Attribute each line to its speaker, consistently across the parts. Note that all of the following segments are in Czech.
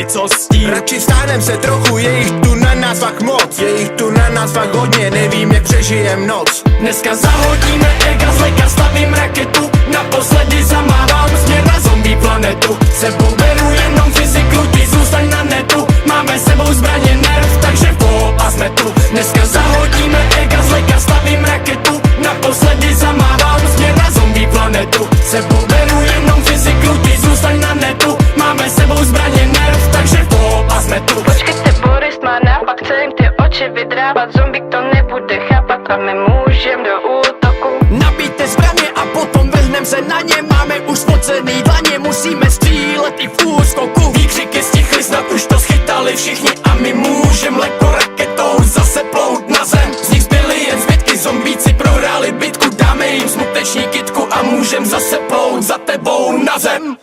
Speaker 1: Co s tím?
Speaker 2: Radši stáhnem se trochu, je jich tu na nás fakt moc. Je jich tu na nás fakt hodně, nevím jak přežijem noc.
Speaker 1: Dneska zahodíme ega z leka, stavím raketu. Naposledy zamávám směr na zombie planetu. Sebou beru jenom fyziku, ty zůstaň na netu. Máme sebou zbraně nerv, takže po a jsme tu. Dneska zahodíme ega z leka, stavím raketu. Naposledy zamávám směr na zombie planetu. Sebou beru jenom fyziku, ty zůstaň na netu. Máme sebou zbraně nerv, takže po a jsme tu.
Speaker 3: Počkejte, Boris má nápad, chce jim ty oči vydrávat. Zombie to nebude chápat a my můžem do útoku.
Speaker 1: Nabijte zbraně a potom vrhnem se na ně. Máme už spocený dlaně, musíme střílet i v úskoku. Výkřiky stichly, snad už to schytali všichni. A my můžem lehko raketou zase plout na zem. Z nich zbyly jen zbytky, zombíci prohráli bitku. Dáme jim smuteční kytku a můžem zase plout za tebou na zem.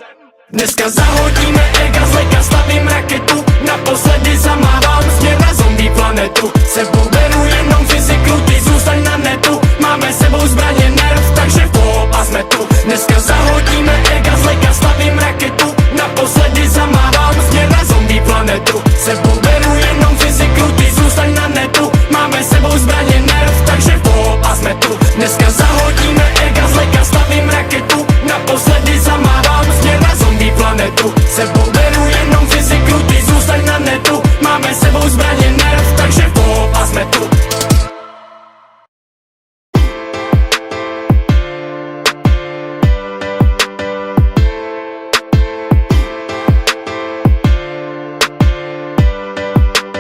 Speaker 1: Dneska zahodíme ega z leka, stavím raketu. Naposledy zamávám směr na zombie planetu. Sebou beru jenom fyziku, ty zůstaň na netu. Máme sebou zbraně nerv, takže po a jsme tu. Dneska zahodíme ega z leka, stavím raketu. Naposledy zamávám směr na zombie planetu. Sebou beru jenom fyziku, ty zůstaň na netu. Máme sebou zbraně nerv, takže po a jsme tu. Dneska zahodíme ega z leka, stavím raketu. Naposledy zamávám směr na zombie planetu. Sebou beru jenom fyziku, ty zůstaň na netu. Máme sebou zbraně nerv, takže po a jsme tu.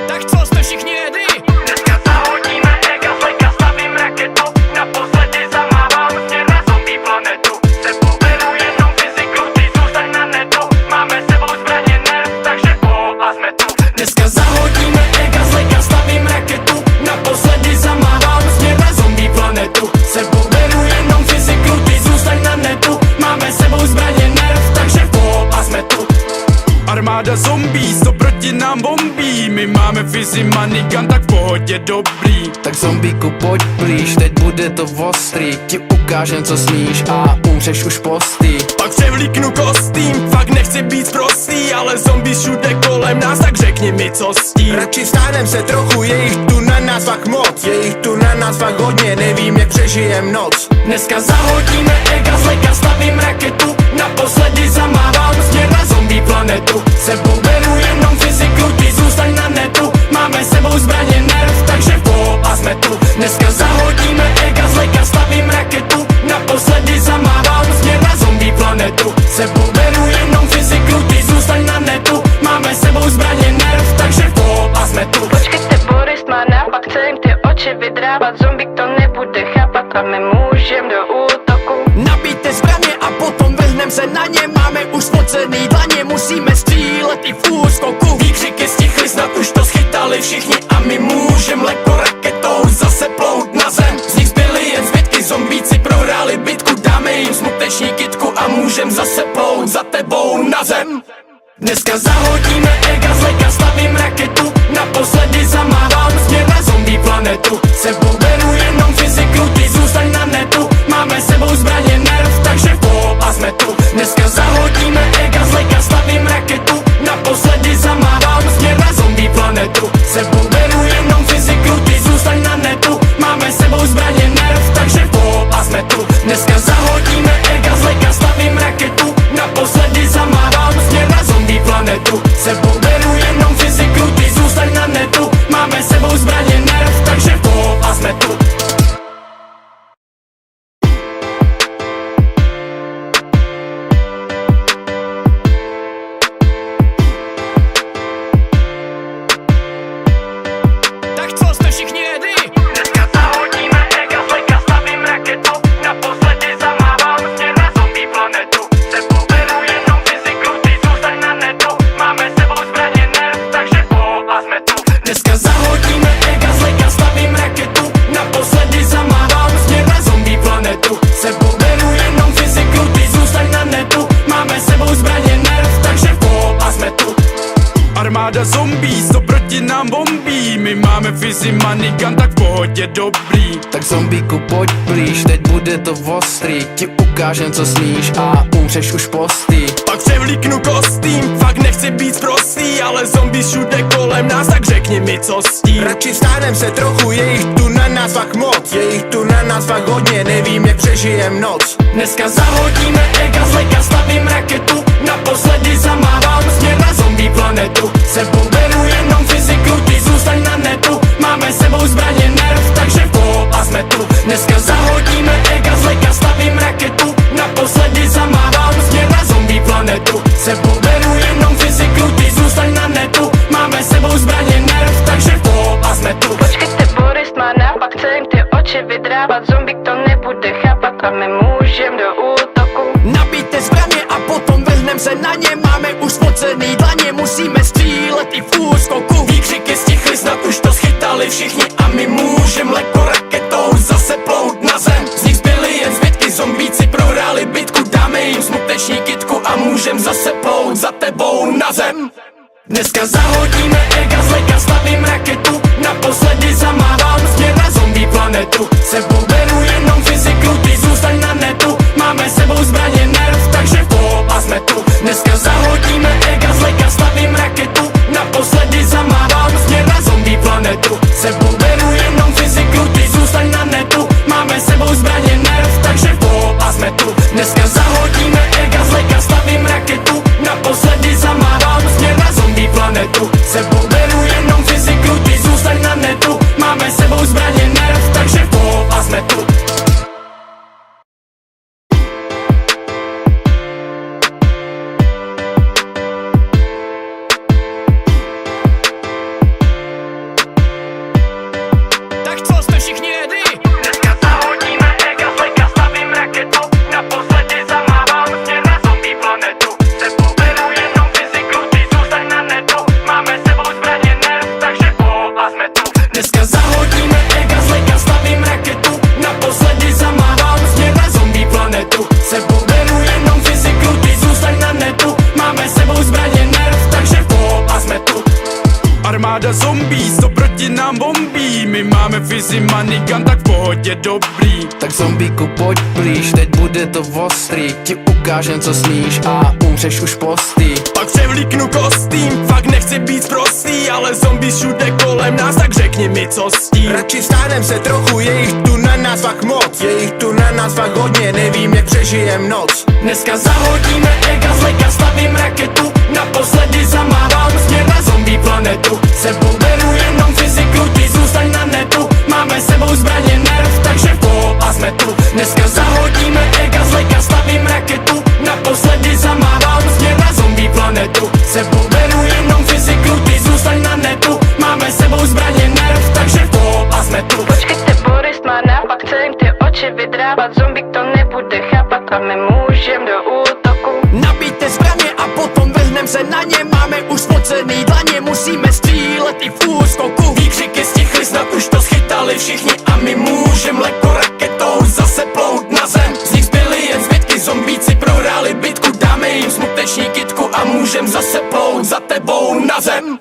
Speaker 1: Tak co, jste všichni ready? Dneska zahodíme ega z leka, stavím raketu. Naposledy zamávám směr na zombie planetu. Sebou beru jenom fyziku, ty zůstaň na netu. Máme sebou zbraně nerv, takže po a jsme tu. Dneska zahodíme ega z leka, stavím raketu. Naposledy zamávám směr na zombie planetu. Sebou beru jenom fyziku, ty zůstaň na netu. Máme sebou zbraně nerv, takže po a jsme tu. Armáda zombí, to proti nám bombí. My máme fizi manigan, tak v pohodě dobrý.
Speaker 4: Tak zombíku pojď blíž, teď bude to ostrý. Ti ukážem co smíš a umřeš už postý.
Speaker 1: Pak převlíknu kostým, fakt nechci být prostý. Ale zombí všude kolem nás, tak řekni mi co s tím.
Speaker 2: Radši stáhnem se trochu, je jich tu na nás fakt moc. Je jich tu na nás fakt hodně, nevím jak přežijem noc.
Speaker 1: Dneska zahodíme ega z leka, stavím raketu. Naposledy zamávám směr na zombie planetu. Sebou beru jenom fyziku, ty zůstaň na netu. Máme sebou zbraně nerv, takže po a jsme tu. Dneska zahodíme ega z leka, stavím raketu. Naposledy zamávám směr na zombie planetu. Sebou beru jenom fyziku, ty zůstaň na netu. Máme sebou zbraně nerv, takže po a jsme tu.
Speaker 3: Počkejte, Boris má nápad, chce jim ty oči vydrávat. Zombie to nebude chápat a my můžem do útoku.
Speaker 1: Nabijte zbraně a potom vrhnem se na ně. Máme už spocený dlaně, musíme střílet i v úskoku. Výkřiky stichly, snad už to schytali všichni. A my můžem lehko raketou zase plout na zem. Z nich zbyly jen zbytky, zombíci prohráli bitku. Dáme jim smuteční kytku a můžem zase plout za tebou na zem. Dneska zahodíme ega z leka, stavím raketu. Naposledy zamávám směr na zombie planetu. Sebou beru jenom fyziku, ty zůstaň na netu. Máme sebou zbraně nerv, takže po a jsme tu. Dneska zahodíme ega z leka, stavím raketu. Naposledy zamávám směr na zombie planetu. Sebou beru jenom fyziku, ty zůstaň na netu. Máme sebou zbraně nerv, takže po a jsme tu. Dneska zahodíme ega z leka, stavím raketu. Naposledy zamávám směr na zombie planetu. Sebou beru jenom fyziku, ty zůstaň na netu. Máme sebou zbraně nerv, takže po a jsme tu. Tak co, jste všichni ready? Dneska zahodíme ega z leka, stavím raketu. Naposledy zamávám směr na zombie planetu. Sebou beru jenom fyziku, ty zůstaň na netu. Máme sebou zbraně nerv, takže po a jsme tu. Dneska zahodíme ega z leka, stavím raketu.
Speaker 2: Armáda zombí, to proti nám bombí. My máme fizi manigan, tak v pohodě dobrý.
Speaker 4: Tak zombíku pojď blíž, teď bude to ostrý. Ti ukážem co smíš a umřeš už postý.
Speaker 2: Pak převlíknu kostým, fakt nechci být prostý, ale zombie všude kolem nás, tak řekni mi co s tím. Radši stánem se trochu, je jich tu na nás fakt moc. Je jich tu na nás fakt hodně, nevím jak přežijem noc.
Speaker 1: Dneska zahodíme ega z leka, stavím raketu. Naposledy zamávám směr na zombie planetu. Sebou beru jenom fyziku, ty zůstaň na netu. Máme sebou zbraně nerv, takže po a jsme tu. Dneska zahodíme ega z leka, stavím raketu. Naposledy zamávám směr na zombie planetu. Sebou beru jenom fyziku, ty zůstaň na netu. Máme sebou zbraně nerv, takže po a jsme tu.
Speaker 3: Počkejte, Boris má nápad, chce jim ty oči vydrávat. Zombík to nebude chápat a my můžem do útoku.
Speaker 1: Nabijte zbraně a potom vrhnem se na ně. Máme už spocený dlaně, musíme střílet i v úskoku. Výkřiky stichly, snad už to schytali všichni a my můžem lehko raketou zase plout na zem. Z nich zbyly jen zbytky, zombíci prohráli bitku. Dáme jim smuteční kytku a můžem zase plout za tebou na zem. Dneska zahodíme ega z leka, stavím raketu. Naposledy zamávám směr na zombie planetu. Sebou beru jenom fyziku, ty zůstaň na netu. Máme sebou zbraně nerv, takže po a jsme tu. Dneska zahodíme ega z leka, stavím raketu. Naposledy zamávám směr na zombie planetu. Sebou beru jenom fyziku, ty zůstaň na netu. Máme sebou zbraně nerv, takže po a jsme tu. Dneska zahodíme ega z leka, stavím raketu. Naposledy zamávám směr na zombie planetu. Sebou beru jenom fyziku, ty zůstaň na netu. Máme sebou zbraně nerv, takže po a jsme tu. Tak co, jste všichni ready? Dneska zahodíme ega z leka, stavím raketu. Naposledy zamávám směr na zombie planetu. Sebou beru jenom fyziku, ty zůstaň na netu. Máme sebou zbraně nerv, takže po a jsme tu. Dneska zahodíme ega z leka, stavím raketu. Naposledy zamávám směr na zombie planetu. Sebou beru jenom fyziku, ty zůstaň na netu. Máme sebou zbraně nerv, takže po a jsme tu.
Speaker 2: Armáda zombí, to proti nám bombí. My máme fizi manigan, tak v pohodě dobrý.
Speaker 4: Tak zombíku pojď blíž, teď bude to ostrý. Ti ukážem co smíš a umřeš už postý.
Speaker 2: Pak převlíknu kostým, fakt nechci být prostý, ale zombie všude kolem nás, tak řekni mi co s tím. Radši stánem se trochu, je jich tu na nás fakt moc. Je jich tu na nás fakt hodně, nevím jak přežijem noc.
Speaker 1: Dneska zahodíme ega z leka, stavím raketu. Naposledy zamávám směr na zombie planetu. Sebou beru jenom fyziku, ty zůstaň na netu. Máme sebou zbraně nerv, takže po a jsme tu. Dneska zahodíme ega z leka, stavím raketu. Naposledy zamávám směr na zombie planetu. Sebou beru jenom fyziku, ty zůstaň na netu. Máme sebou zbraně nerv, takže po a jsme tu.
Speaker 3: Počkejte, Boris má nápad, chce jim ty oči vydrávat. Zombík to nebude chápat a my můžem do útoku.
Speaker 1: Nabijte zbraně a potom vrhnem se na ně. Máme už spocený dlaně, musíme střílet i v úskoku. Výkřiky stichly, snad už to schytali všichni a my můžem lehko raketou zase plout na zem. Z nich zbyly jen zbytky, zombíci prohráli bitku. Dáme jim smuteční kytku a můžem zase plout za tebou na zem.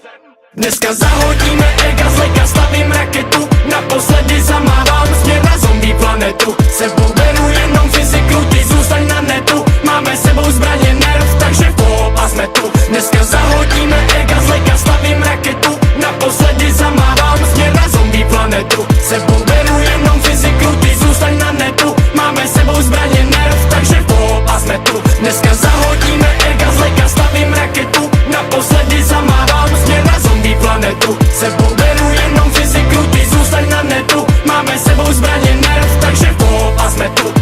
Speaker 1: Dneska zahodíme ega z leka, stavím raketu. Naposledy zamávám směr na zombie planetu. Sebou beru jenom fyziku, ty zůstaň na netu. Máme sebou zbraně nerv, takže po a jsme tu. Dneska zahodíme ega z leka, stavím raketu. Naposledy zamávám směr na zombie planetu. Sebou beru jenom fyziku, ty zůstaň na netu. Máme sebou zbraně nerv, takže po a jsme tu. Dneska zahodíme ega z leka, stavím raketu. Naposledy zamávám směr na zombie planetu. Sebou beru jenom fyziku, ty zůstaň na netu. Máme sebou zbraně nerv, takže po a jsme tu.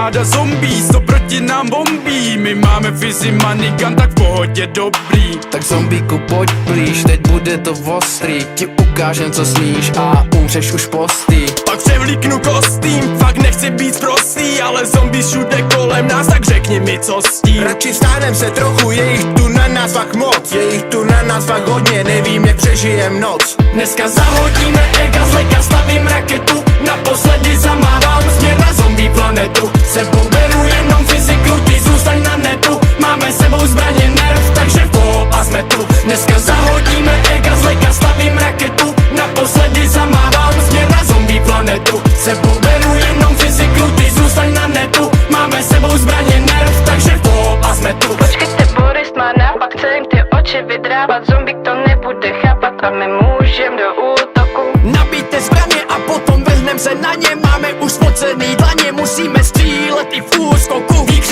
Speaker 2: armáda zombies, co proti nám bombí. My máme vizi manigan, tak v pohodě dobrý.
Speaker 4: Tak zombíku pojď blíž, teď bude to ostrý. Ti ukážem co smíš a umřeš už postý.
Speaker 2: Pak převlíknu kostým, fakt nechci být prostý, ale zombies všude kolem nás, tak řekni mi co s tím. Radši stánem se trochu, je jich tu na nás fakt moc, je jich tu na nás fakt hodně, nevím jak přežijem noc.
Speaker 1: Dneska zahodíme ega z leka, stavím raketu. Naposledy zamávám směr na zombie planetu. Sebou beru jenom fyziku, ty zůstaň na netu. Máme sebou zbraně nerv, takže vol a jsme tu. Dneska zahodíme ega z leka, stavím raketu. Naposledy zamávám směr na zombie planetu. Sebou beru jenom fyziku, ty zůstaň na netu. Máme sebou zbraně nerv, takže vol a jsme tu.
Speaker 3: Počkejte, Boris má nápad, chce jim ty oči vydrávat. Zombík to nebude chápat a my můžem do útoku.
Speaker 1: Nabijte zbraně a potom vrhnem se na ně. Máme už spocený dlaně, musíme střílet i v úskoku. Výkřik